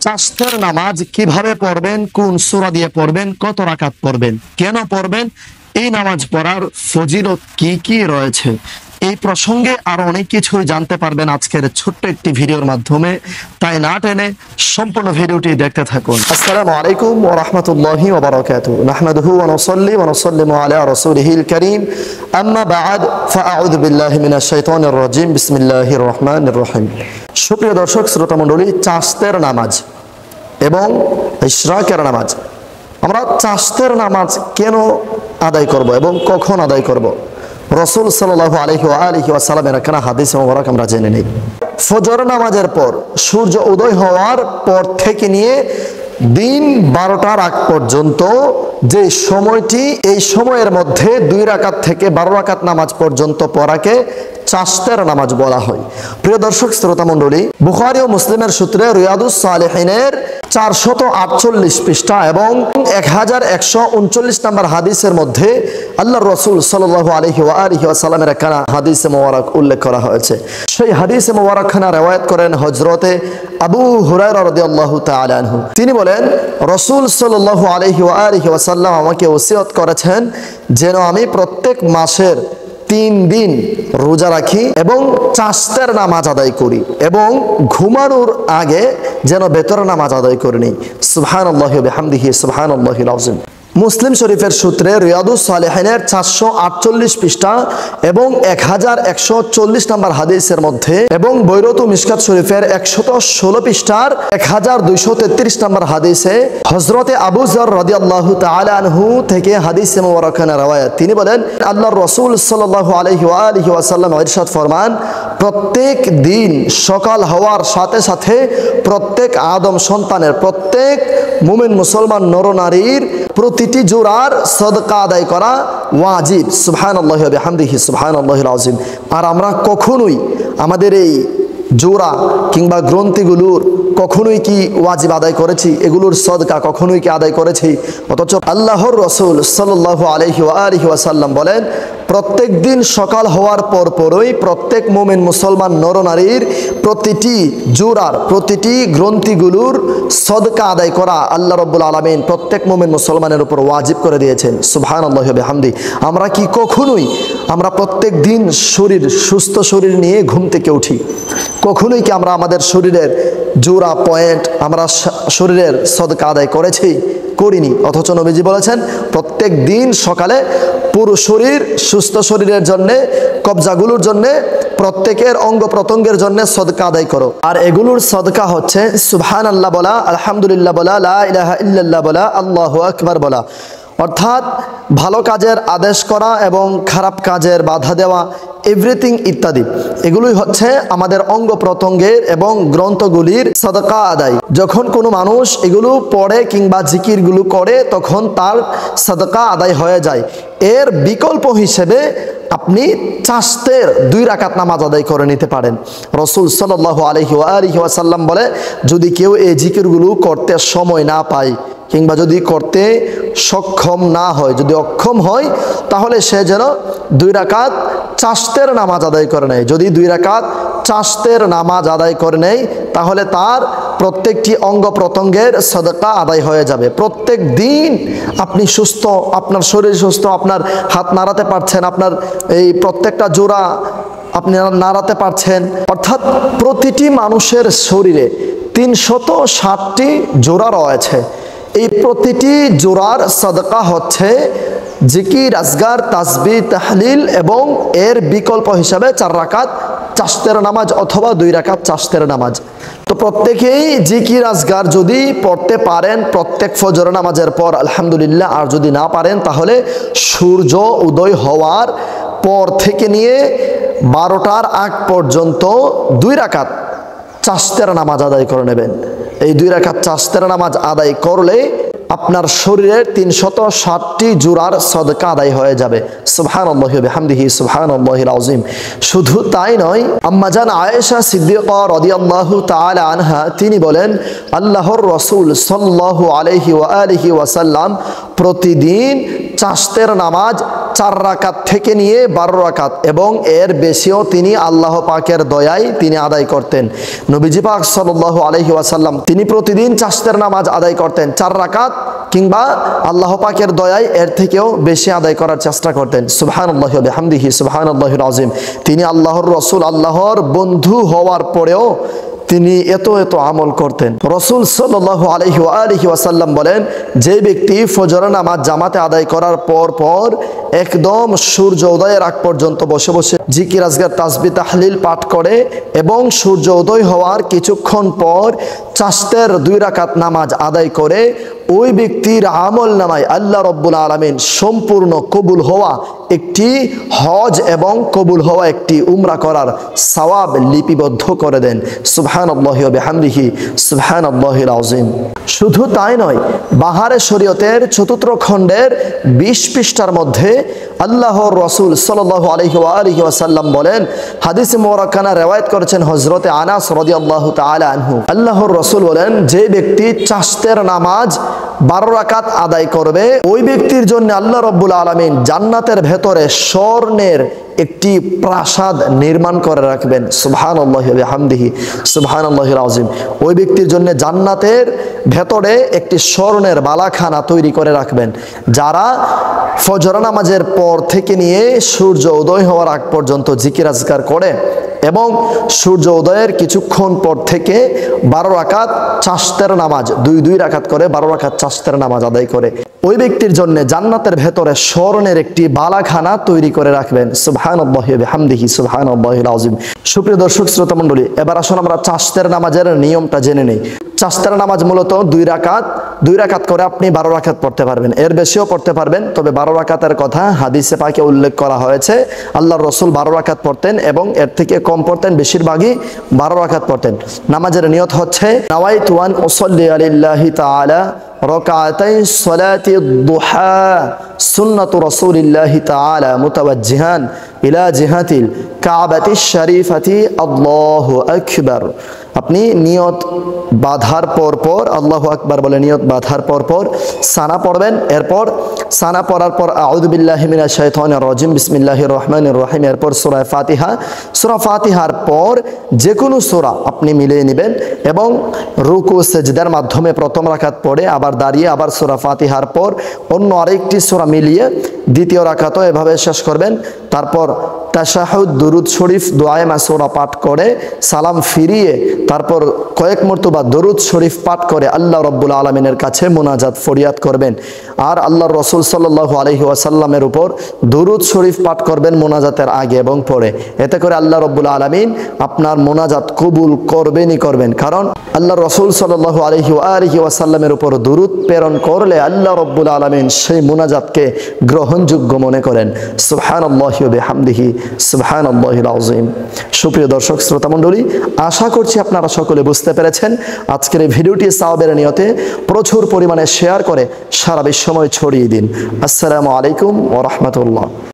চাস্তের নামাজ কিভাবে পড়বেন, কোন সূরা দিয়ে পড়বেন, কত রাকাত পড়বেন, কেন পড়বেন, এই নামাজ পড়ার ফজিলত কি কি রয়েছে, এই প্রসঙ্গে আরো অনেক কিছুই জানতে পারবেন আজকের ছোট্ট একটি ভিডিওর মাধ্যমে। তাই না টেনে সম্পূর্ণ ভিডিওটি দেখতে থাকুন। আসসালামু আলাইকুম ওয়া রাহমাতুল্লাহি ওয়া বারাকাতুহু। নাহমাদুহু ওয়া নুসাল্লি ওয়া নুসাল্লিমু আলা রাসূলিহিল কারীম। আম্মা বা'দ, ফাআউযু বিল্লাহি মিনাশ শাইতানির রাজীম। বিসমিল্লাহির রহমানির রহিম। সুপ্রিয় দর্শক শ্রোতা মণ্ডলী, চাস্তের নামাজ এবং ইশরাকের নামাজ, আমরা চাস্তের নামাজ কেন আদায় করব এবং কখন আদায় করব, রাসূল সাল্লাল্লাহু আলাইহি ওয়া সাল্লামের একখানা হাদিস মোবারক আমরা জেনে নেই। ফজর নামাজের পর সূর্য উদয় হওয়ার পর থেকে নিয়ে দিন 12টার আগ পর্যন্ত যে সময়টি, এই সময়ের মধ্যে 2 রাকাত থেকে 12 রাকাত নামাজ পর্যন্ত পড়াকে চাস্তের নামাজ বলা হয়। প্রিয় দর্শক শ্রোতা মণ্ডলী, বুখারী ও মুসলিমের সূত্রে রিয়াদুস সালেহিনের 448 পৃষ্ঠা এবং 1139 নম্বর হাদিসের মধ্যে আল্লাহর রাসূল সাল্লাল্লাহু আলাইহি ওয়া সাল্লামের একখানা হাদিসে মোবারক উল্লেখ করা হয়েছে। সেই হাদিসে মোবারকখানা রওয়ায়াত করেন হযরতে আবু হুরায়রা রাদিয়াল্লাহু তাআলা আনহু। তিনি বলেন, রাসূল সাল্লাল্লাহু আলাইহি ওয়া সাল্লাম আমাকে ওসিয়ত করেছেন যেন আমি প্রত্যেক মাসের 3 দিন রোজা রাখি এবং চাস্তের নামাজ আদায় করি এবং ঘুমানোর আগে যেন বেতরের নামাজ আদায় করে নিই। সুবহানাল্লাহি ওয়া বিহামদিহি সুবহানাল্লাহিল আযীম। মুসলিম শরীফের সূত্রে রিয়াদুস সালেহিনের 448 পৃষ্ঠা এবং 1140 নম্বর হাদিসের মধ্যে এবং বৈরুত মিশকাত শরীফের 116 পৃষ্ঠার 1233 নম্বর হাদিসে হযরতে আবু যর রাদিয়াল্লাহু তাআলা আনহু থেকে হাদিসে মুবারকানা রওয়ায়াত। তিনি বলেন, আল্লাহর রাসূল সাল্লাল্লাহু আলাইহি ওয়া সাল্লাম ইরশাদ ফরমান, প্রত্যেক দিন সকাল হওয়ার সাথে সাথে প্রত্যেক আদম সন্তানের, প্রত্যেক মুমিন মুসলমান নরনারীর প্রতিটি জোড়ার সদকা আদায় করা ওয়াজিব। সুবহানাল্লাহি ওয়া বিহামদিহি সুবহানাল্লাহিল আযীম। আর আমরা কখনোই আমাদের এই জোড়া কিংবা গ্রন্থিগুলোর কখনোই কি ওয়াজিব আদায় করেছি, এগুলোর সদকা কখনোই কি আদায় করেছি? অথচ আল্লাহর রাসূল সাল্লাল্লাহু আলাইহি ওয়া সাল্লাম বলেন, প্রত্যেক দিন সকাল হওয়ার পরই প্রত্যেক মুমিন মুসলমান নরনারীর প্রতিটি জোড়ার, প্রতিটি গ্রন্থিগুলোর সদকা আদায় করা আল্লাহ রাব্বুল আলামিন প্রত্যেক মুমিন মুসলমানের উপর ওয়াজিব করে দিয়েছেন। সুবহানাল্লাহি ওয়া বিহামদি। আমরা কি কখনোই, আমরা প্রত্যেক দিন সুস্থ শরীর নিয়ে ঘুম থেকে উঠি, কখনোই কি আমরা আমাদের শরীরের জোড়া পয়েন্ট, আমরা শরীরের সদকা আদায় করেছি? করিনি। অথচ নবীজি বলেছেন, প্রত্যেক দিন সকালে পুরো শরীর, সুস্থ শরীরের জন্যে, কবজাগুলোর জন্যে, প্রত্যেকের অঙ্গ প্রত্যঙ্গের জন্য সদকা আদায় করো। আর এগুলোর সদকা হচ্ছে সুবহানাল্লাহ বলা, আলহামদুলিল্লাহ বলা, লা ইলাহা ইল্লাল্লাহ বলা, আল্লাহু আকবার বলা। অর্থাৎ ভালো কাজের আদেশ করা এবং খারাপ কাজের বাধা দেওয়া, এভরিথিং ইত্যাদি, এগুলোই হচ্ছে আমাদের অঙ্গ প্রত্যঙ্গের এবং গ্রন্থগুলির সদকা আদায়। যখন কোনো মানুষ এগুলো পড়ে কিংবা জিকিরগুলো করে তখন তার সদকা আদায় হয়ে যায়। এর বিকল্প হিসেবে আপনি চাস্তের 2 রাকাত নামাজ আদায় করে নিতে পারেন। রাসূল সাল্লাল্লাহু আলাইহি ওয়া সাল্লাম বলে, যদি কেউ এই জিকিরগুলো করতে সময় না পায় কিংবা যদি করতে সক্ষম না হয়, যদি অক্ষম হয়, তাহলে সে যেন 2 রাকাত চাস্তের নামাজ আদায় করে নেয়। যদি 2 রাকাত চাস্তের নামাজ আদায় করে নেয় তাহলে তার প্রত্যেকটি অঙ্গ প্রত্যঙ্গের সদকা আদায় হয়ে যাবে। প্রত্যেক দিন আপনি সুস্থ, আপনার শরীর সুস্থ, আপনার হাত নাড়াতে পারছেন, আপনার এই প্রত্যেকটা জোড়া আপনি নাড়াতে পারছেন। অর্থাৎ প্রতিটি মানুষের শরীরে 360টি জোড়া রয়েছে। এই প্রতিটি জোড়ার সদকা হচ্ছে জিকির, আজগার, তাসবিহ, তাহলিল এবং এর বিকল্প হিসাবে 4 রাকাত চাস্তের নামাজ অথবা 2 রাকাত চাস্তের নামাজ। তো প্রত্যেকেই জিকির আজগার যদি পড়তে পারেন প্রত্যেক ফজর নামাজের পর আলহামদুলিল্লাহ, আর যদি না পারেন তাহলে সূর্য উদয় হওয়ার পর থেকে নিয়ে 12টার আগ পর্যন্ত 2 রাকাত চাস্তের নামাজ আদায় করে নেবেন। এই 2 রাকাত চাস্তের নামাজ আদায় করলে আপনার শরীরের 360টি জোড়ার সদকা আদায় হয়ে যাবে। সুবহানাল্লাহি ওয়া বিহামদিহি সুবহানাল্লাহিল আযীম। শুধু তাই নয়, আম্মাজান আয়েশা সিদ্দিকা রাদিয়াল্লাহু তাআলা আনহা তিনি বলেন, আল্লাহর রাসূল সাল্লাল্লাহু আলাইহি ওয়া আলিহি ওয়াসাল্লাম প্রতিদিন চাশতের নামাজ 4 রাকাত থেকে নিয়ে 12 রাকাত এবং এর বেশিও তিনি আল্লাহ পাকের দয়ায় তিনি আদায় করতেন। নবীজি পাক সাল্লাল্লাহু আলাইহি ওয়াসাল্লাম তিনি প্রতিদিন চাশতের নামাজ আদায় করতেন 4 রাকাত, কিংবা আল্লাহ পাকের দয়ায় এর থেকেও বেশি আদায় করার চেষ্টা করতেন। সুবহানাল্লাহি ওয়া বিহামদিহি সুবহানাল্লাহিল আযীম। তিনি আল্লাহর রাসূল, আল্লাহর বন্ধু হওয়ার পরেও তিনি এত আমল করতেন। রাসূল সাল্লাল্লাহু আলাইহি ওয়া আলিহি ওয়াসাল্লাম বলেন, যে ব্যক্তি ফজর নামাজ জামাতে আদায় করার পর একদম সূর্য উদয়ের আগ পর্যন্ত বসে বসে জিকির আজকার তাসবিহ তাহলিল পাঠ করে এবং সূর্য উদয় হওয়ার কিছুক্ষণ পর চাশতের 2 রাকাত নামাজ আদায় করে, ওই ব্যক্তির আমল নামায় আল্লাহ রাব্বুল আলামিন সম্পূর্ণ কবুল হওয়া একটি হজ এবং কবুল হওয়া একটি উমরা করার সওয়াব লিপিবদ্ধ করে দেন। সুবহানাল্লাহি ওয়া বিহামদিহি সুবহানাল্লাহিল আযীম। শুধু তাই নয়, বাহারে শরীয়তের 4th খণ্ডের 20 পৃষ্ঠার মধ্যে আল্লাহর রাসূল সাল্লাল্লাহু আলাইহি ওয়া আলিহি ওয়াসাল্লাম বলেন, হাদিসে মুবারাকানা রওয়ায়াত করেছেন হযরতে আনাস রাদিয়াল্লাহু তাআলা আনহু, আল্লাহর রাসূল বলেন, যে ব্যক্তি চাশতের নামাজ 12 রাকাত আদায় করবে, ওই ব্যক্তির জন্য আল্লাহ রাব্বুল আলামিন জান্নাতের ভেতরে স্বর্ণের একটি প্রাসাদ নির্মাণ করে রাখবেন। সুবহানাল্লাহি ওয়া বিহামদিহি সুবহানাল্লাহিল আযীম। ওই ব্যক্তির জন্য জান্নাতের ভেতরে একটি স্বর্ণের বালাখানা তৈরি করে রাখবেন। যারা ফজর নামাজের পর থেকে নিয়ে সূর্য উদয় হওয়ার আগ পর্যন্ত জিকির আজকার করে এবং সূর্য উদয়ের কিছুক্ষণ পর থেকে 12 রাকাত চাশতের নামাজ 2 রাকাত করে 12 রাকাত চাশতের নামাজ আদায় করে, ওই ব্যক্তির জন্য জান্নাতের ভেতরে স্বর্ণের একটি বালাখানা তৈরি করে রাখবেন। সুবহানাল্লাহি ওয়া বিহামদিহি সুবহানাল্লাহিল আযীম। সুপ্রিয় দর্শক শ্রোতা মণ্ডলী, এবার আসুন আমরা চাশতের নামাজের নিয়মটা জেনে নেই। চাশতের নামাজ মূলত 2 রাকাত করে আপনি 12 রাকাত পড়তে পারবেন, এর বেশিও পড়তে পারবেন। তবে 12 রাকাতের কথা হাদিসে পাকে উল্লেখ করা হয়েছে। আল্লাহর রাসূল 12 রাকাত পড়তেন এবং এর থেকে কম পড়তেন, বেশিরভাগই 12 রাকাত পড়তেন। নামাজের নিয়ত হচ্ছে, নাওয়াইতু আন উসাল্লি লিল্লাহি তাআলা রাকাতাই সালাতি দুহা সুন্নাতু রাসূলিল্লাহি তাআলা মুতাওয়াজ্জিহান ইলা জিহাতিল কাবাতিশ শরীফাতি আল্লাহু আকবার। আপনি নিয়ত বাঁধার পর আল্লাহু আকবার বলে নিয়ত বাঁধার পর সানা পড়বেন। এরপর সানা পড়ার পর আউযু বিল্লাহি মিনাশ শাইতানির রাজিম বিসমিল্লাহির রহমানির রহিম, এরপর সূরা ফাতিহা। সূরা ফাতিহার পর যে কোনো সূরা আপনি মিলিয়ে নেবেন এবং রুকু সেজদার মাধ্যমে প্রথম রাকাত পড়ে আবার দাঁড়িয়ে আবার সূরা ফাতিহার পর অন্য আরেকটি সূরা মিলিয়ে দ্বিতীয় রাকাতও এভাবে শেষ করবেন। তারপর তাশাহুদ দুরুদ শরীফ দোয়ায়ে মাসুরা পাঠ করে সালাম ফিরিয়ে তারপর কয়েক মর্তবা দরুদ শরীফ পাঠ করে আল্লাহ রাব্বুল আলামিনের কাছে মুনাজাত ফরিয়াদ করবেন। আর আল্লাহর রাসূল সাল্লাল্লাহু আলাইহি ওয়াসাল্লামের উপর দরুদ শরীফ পাঠ করবেন মুনাজাতের আগে এবং পরে। এতে করে আল্লাহ রাব্বুল আলামিন আপনার মুনাজাত কবুল করবেন। কারণ আল্লাহর রাসূল সাল্লাল্লাহু আলাইহি ওয়াসাল্লামের উপর দরুদ প্রেরণ করলে আল্লাহ রাব্বুল আলামিন সেই মুনাজাতকে গ্রহণযোগ্য মনে করেন। সুবহানাল্লাহি ওয়া বিহামদিহি সুবহানাল্লাহিল আযীম। সুপ্রিয় দর্শক শ্রোতা মণ্ডলী, আশা করছি আপনারা সকলে বুঝতে পেরেছেন। আজকের এই ভিডিওটি সওয়াবের নিয়তে প্রচুর পরিমাণে শেয়ার করে সারা বিশ্বময় ছড়িয়ে দিন। আসসালামু আলাইকুম ওয়া রাহমাতুল্লাহ।